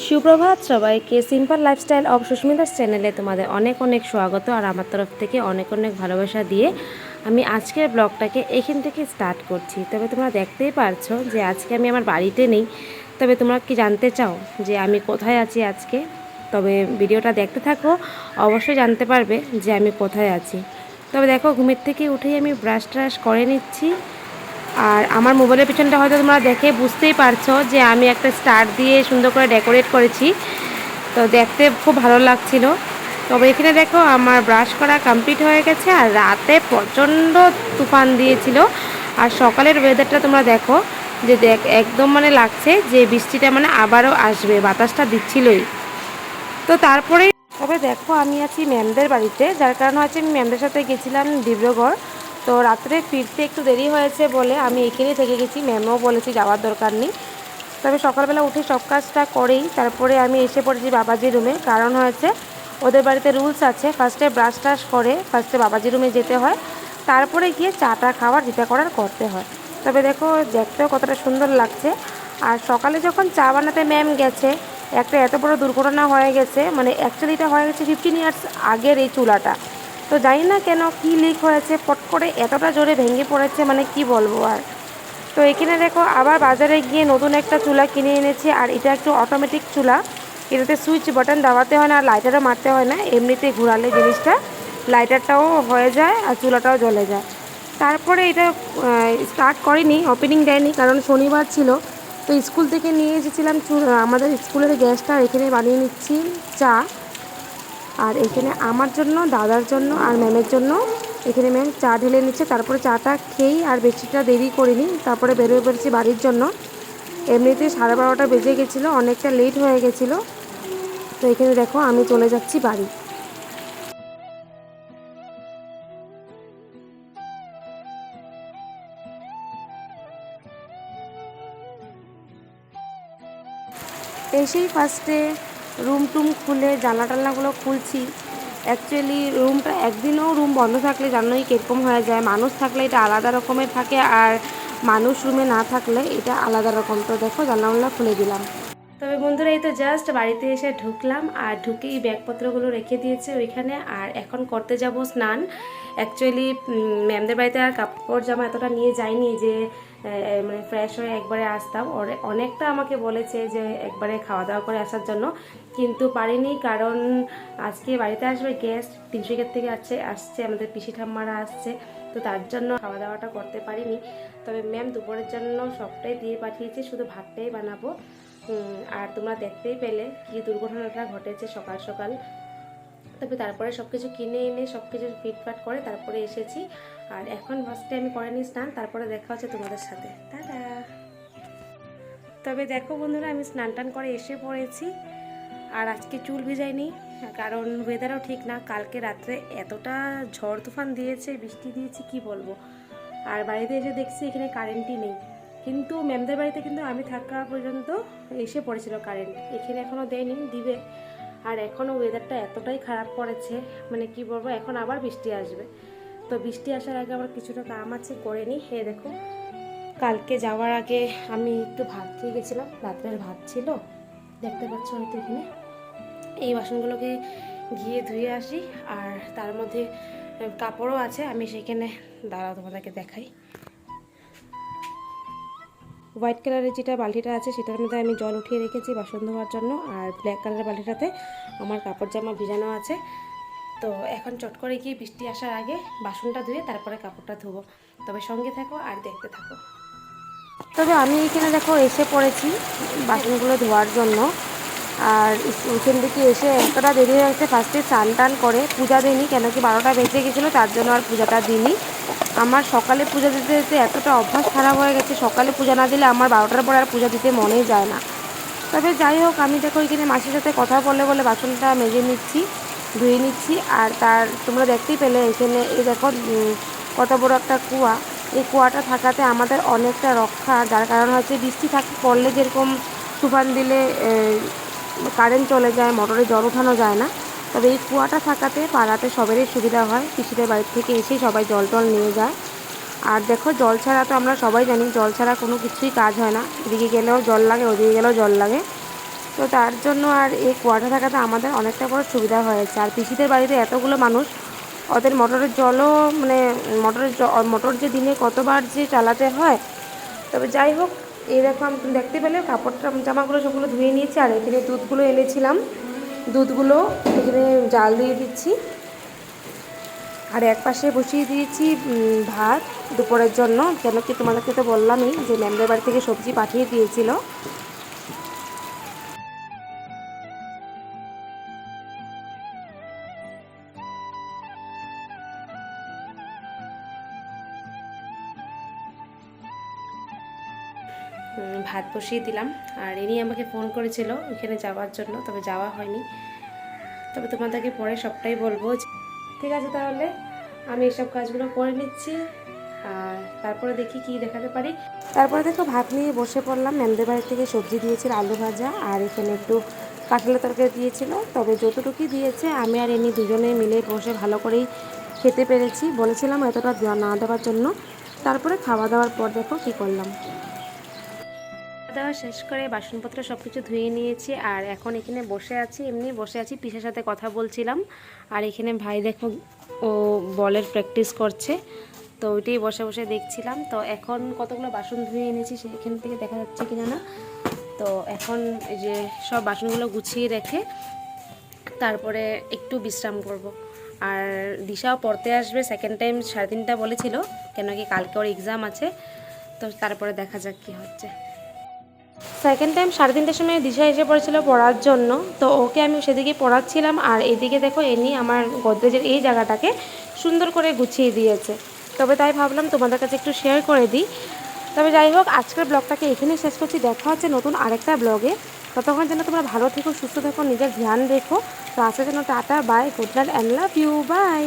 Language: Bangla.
সুপ্রভাত সবাইকে। সিম্পল লাইফস্টাইল অফ সুস্মিতাস চ্যানেলে তোমাদের অনেক অনেক স্বাগত। আর আমার তরফ থেকে অনেক অনেক ভালোবাসা দিয়ে আমি আজকের ব্লগটাকে এখান থেকে স্টার্ট করছি। তবে তোমরা দেখতেই পারছো যে আজকে আমি আমার বাড়িতে নেই। তবে তোমরা কি জানতে চাও যে আমি কোথায় আছি আজকে? তবে ভিডিওটা দেখতে থাকো, অবশ্যই জানতে পারবে যে আমি কোথায় আছি। তবে দেখো, ঘুমের থেকে উঠেই আমি ব্রাশ ট্রাশ করে নিচ্ছি। আর আমার মোবাইলের পিছনটা হয়তো তোমরা দেখে বুঝতেই পারছো যে আমি একটা স্টার দিয়ে সুন্দর করে ডেকোরেট করেছি। তো দেখতে খুব ভালো লাগছিল। তবে এখানে দেখো আমার ব্রাশ করা কমপ্লিট হয়ে গেছে। আর রাতে প্রচণ্ড তুফান দিয়েছিল। আর সকালের ওয়েদারটা তোমরা দেখো, যে একদম মানে লাগছে যে বৃষ্টিটা মানে আবারও আসবে, বাতাসটা দিচ্ছিলই। তো তারপরে তবে দেখো, আমি আছি ম্যামদের বাড়িতে, যার কারণ হচ্ছে আমি ম্যামদের সাথে গেছিলাম ডিব্রুগড়। তো রাত্রে ফিরতে একটু দেরি হয়েছে বলে আমি এখানেই থেকে গেছি। ম্যামও বলেছি যাওয়ার দরকার নেই। তবে সকালবেলা উঠে সব কাজটা করেই তারপরে আমি এসে পড়েছি বাবাজির রুমে। কারণ হয়েছে ওদের বাড়িতে রুলস আছে, ফার্স্টে ব্রাশ টাশ করে ফার্স্টে বাবাজির রুমে যেতে হয়, তারপরে গিয়ে চাটা খাওয়ার যেটা করার করতে হয়। তবে দেখো, দেখতেও কতটা সুন্দর লাগছে। আর সকালে যখন চা বানাতে ম্যাম গেছে, একটা এত বড় দুর্ঘটনা হয়ে গেছে। মানে অ্যাকচুয়ালি এটা হয়ে গেছে 15 ইয়ার্স আগের এই চুলাটা। তো জানি না কেন কি লিক হয়েছে, পট করে এতটা জোরে ভেঙে পড়েছে, মানে কি বলবো আর। তো এখানে দেখো আবার বাজারে গিয়ে নতুন একটা চুলা কিনে এনেছি। আর এটা একটু অটোমেটিক চুলা, এটাতে সুইচ বাটন দাবাতে হয় না, আর লাইটারও মারতে হয় না, এমনিতে ঘোরালে জিনিসটা লাইটারটাও হয়ে যায় আর চুলাটাও জ্বলে যায়। তারপরে এটা স্টার্ট করিনি, ওপেনিং দেয়নি, কারণ শনিবার ছিল। তো স্কুল থেকে নিয়ে এসেছিলাম আমাদের স্কুলের গ্যাসটা, এখানে বানিয়ে নিচ্ছি চা। আর এখানে আমার জন্য, দাদার জন্য আর ম্যামের জন্য এখানে ম্যাম চা ঢেলে নিচ্ছে। তারপরে চাটা খেয়েই আর বেশিটা দেরি করিনি, তারপরে বেরোয় পড়েছি বাড়ির জন্য। এমনিতে 12:30 বেজে গেছিলো, অনেকটা লেট হয়ে গেছিলো। তো এখানে দেখো আমি চলে যাচ্ছি বাড়ি। এসেই ফার্স্টে রুম টুম খুলে জানলা টালনাগুলো খুলছি। অ্যাকচুয়ালি রুমটা একদিনও রুম বন্ধ থাকলে জানোই কীরকম হয়ে যায়। মানুষ থাকলে এটা আলাদা রকমের থাকে, আর মানুষ রুমে না থাকলে এটা আলাদা রকম। তো দেখো জানলা খুলে দিলাম। তবে বন্ধুরা, এই তো জাস্ট বাড়িতে এসে ঢুকলাম, আর ঢুকেই ব্যাগপত্রগুলো রেখে দিয়েছে ওইখানে। আর এখন করতে যাব স্নান। অ্যাকচুয়ালি ম্যামদের বাড়িতে আর কাপড় জামা এতটা নিয়ে যাইনি যে মানে ফ্রেশ হয়ে একবারে আসতাম। অনেকটা আমাকে বলেছে যে একবারে খাওয়া দাওয়া করে আসার জন্য, কিন্তু পারিনি। কারণ আজকে বাড়িতে আসবে গেস্ট, তিনশিকের থেকে আসছে আমাদের পিসি ঠাম্মারা আসছে। তো তার জন্য খাওয়া দাওয়াটা করতে পারিনি। তবে ম্যাম দুপুরের জন্য সবটাই দিয়ে পাঠিয়েছে, শুধু ভাতটাই বানাবো। আর তোমরা দেখতেই পেলে কি দুর্ঘটনাটা ঘটেছে সকাল সকাল। তবে তারপরে সব কিছু কিনে এনে সব কিছু ফিটফাট করে তারপরে এসেছি। আর এখন ফার্স্টে আমি করে নিই স্নান, তারপরে দেখা হচ্ছে তোমাদের সাথে। টাটা। তবে দেখো বন্ধুরা, আমি স্নান টান করে এসে পড়েছি। আর আজকে চুল ভিজাইনি, কারণ ওয়েদারও ঠিক না। কালকে রাত্রে এতটা ঝড় তুফান দিয়েছে, বৃষ্টি দিয়েছে, কি বলবো। আর বাড়িতে এসে দেখছি এখানে কারেন্টই নেই। কিন্তু ম্যামদের বাড়িতে কিন্তু আমি থাকা পর্যন্ত এসে পড়েছিল কারেন্ট, এখানে এখনও দেয়নি, দিবে। আর এখনও ওয়েদারটা এতটাই খারাপ করেছে, মানে কি বলবো, এখন আবার বৃষ্টি আসবে। তো বৃষ্টি আসার আগে আমার কিছুটা কাম আছে, করে নিই। হে দেখো, কালকে যাওয়ার আগে আমি একটু ভাত খেয়ে গেছিলাম, রাত্রের ভাত ছিল, দেখতে পাচ্ছ হয়তো এখানে। এই বাসনগুলোকে গিয়ে ধুয়ে আসি। আর তার মধ্যে কাপড়ও আছে, আমি সেখানে দাঁড়াও তোমাদেরকে দেখাই। হোয়াইট কালারের যেটা বালতিটা আছে সেটার মধ্যে আমি জল উঠিয়ে রেখেছি বাসন ধোয়ার জন্য। আর ব্ল্যাক কালারের বালতিটাতে আমার কাপড় জামা ভিজানো আছে। তো এখন চট করে গিয়ে বৃষ্টি আসার আগে বাসনটা ধুয়ে তারপরে কাপড়টা ধোবো। তবে সঙ্গে থাকো আর দেখতে থাকো। তবে আমি এখানে দেখো এসে পড়েছি বাসনগুলো ধোয়ার জন্য। আর ওইখান থেকে এসে এতটা দেরি হয়ে গেছে, ফার্স্টে স্নান টান করে পূজা দিইনি, কেন কি 12টা বেজে গেছিলো, তার জন্য আর পূজাটা দিইনি। আমার সকালে পূজা দিতে দিতে এতটা অভ্যাস খারাপ হয়ে গেছে, সকালে পূজা না দিলে আমার 12টার পরে আর পূজা দিতে মনেই যায় না। তবে যাই হোক, আমি দেখো এখানে মাসির সাথে কথা বলে বলে বাসনটা মেজে নিচ্ছি, ধুয়ে নিচ্ছি। আর তার তোমরা দেখতেই পেলে এখানে এই দেখো কত বড় একটা কুয়া। এই কুয়াটা থাকাতে আমাদের অনেকটা রক্ষা, যার কারণ হচ্ছে বৃষ্টি পড়লে যেরকম তুফান দিলে কারেন্ট চলে যায়, মোটরে জল ওঠানো যায় না। তবে এই কুয়াটা থাকাতে পাড়াতে সবারই সুবিধা হয়, পিসিদের বাড়ি থেকে এসেই সবাই জল টল নিয়ে যায়। আর দেখো, জল ছাড়া তো আমরা সবাই জানি, জল ছাড়া কোনো কিছুই কাজ হয় না। এদিকে গেলেও জল লাগে, ওদিকে গেলেও জল লাগে। তো তার জন্য আর এই কুয়াটা থাকাতে আমাদের অনেকটা বড় সুবিধা হয়েছে। আর পিসিদের বাড়িতে এতগুলো মানুষ, ওদের মোটরের জলও মানে মোটর যে দিনে কতবার যে চালাতে হয়। তবে যাই হোক, এই দেখো আমি তুমি দেখতে পেলে কাপড়টা জামাগুলো সবগুলো ধুয়ে নিয়েছি। আর এখানে দুধগুলো এনেছিলাম, দুধগুলো এখানে জাল দিয়ে দিচ্ছি। আর এক পাশে বসিয়ে দিয়েছি ভাত দুপুরের জন্য, কেন কি তোমাদেরকে তো বললামই যে ম্যামদের বাড়ি থেকে সবজি পাঠিয়ে দিয়েছিল। ভাত বসিয়ে দিলাম। আর ইনি আমাকে ফোন করেছিল ওইখানে যাওয়ার জন্য, তবে যাওয়া হয়নি। তবে তোমাদেরকে পরে সবটাই বলবো। ঠিক আছে, তাহলে আমি এসব কাজগুলো করে নিচ্ছি, আর তারপরে দেখি কি দেখাতে পারি। তারপরে দেখো ভাত নিয়ে বসে পড়লাম। ম্যামদের বাড়ি থেকে সবজি দিয়েছিল, আলু ভাজা, আর এখানে একটু কাঁঠালের তরকারি দিয়েছিল। তবে যতটুকুই দিয়েছে আমি আর এমনি দুজনে মিলে বসে ভালো করেই খেতে পেরেছি। বলেছিলাম এতটা না দেওয়ার জন্য। তারপরে খাওয়া দাওয়ার পর দেখো কী করলাম। খাওয়া দাওয়া শেষ করে বাসনপত্র সব কিছু ধুয়ে নিয়েছি। আর এখন এখানে বসে আছি, এমনি বসে আছি, পিসের সাথে কথা বলছিলাম। আর এখানে ভাই দেখো ও বলের প্র্যাকটিস করছে, তো ওইটাই বসে বসে দেখছিলাম। তো এখন কতগুলো বাসন ধুয়ে এনেছি, সেখান থেকে দেখা যাচ্ছে কিনা না। তো এখন এই যে সব বাসনগুলো গুছিয়ে রেখে তারপরে একটু বিশ্রাম করব। আর দিশাও পড়তে আসবে, সেকেন্ড টাইম 3:30 বলেছিল, কেন কি কালকে ওর এক্সাম আছে। তো তারপরে দেখা যাক কী হচ্ছে। সেকেন্ড টাইম 3:30টার সময় দিশা এসে পড়েছিল পড়ার জন্য, তো ওকে আমি সেদিকে পড়াচ্ছিলাম। আর এদিকে দেখো এনি আমার গোদরেজের এই জায়গাটাকে সুন্দর করে গুছিয়ে দিয়েছে। তবে তাই ভাবলাম তোমাদের কাছে একটু শেয়ার করে দিই। তবে যাই হোক, আজকের ব্লগটাকে এখানেই শেষ করছি। দেখা হচ্ছে নতুন আরেকটা ব্লগে। ততক্ষণ যেন তোমরা ভালো থেকো, সুস্থ থেকো, নিজের ধ্যান রেখো। তো আজকের জন্য tata, bye, good night and love you, by.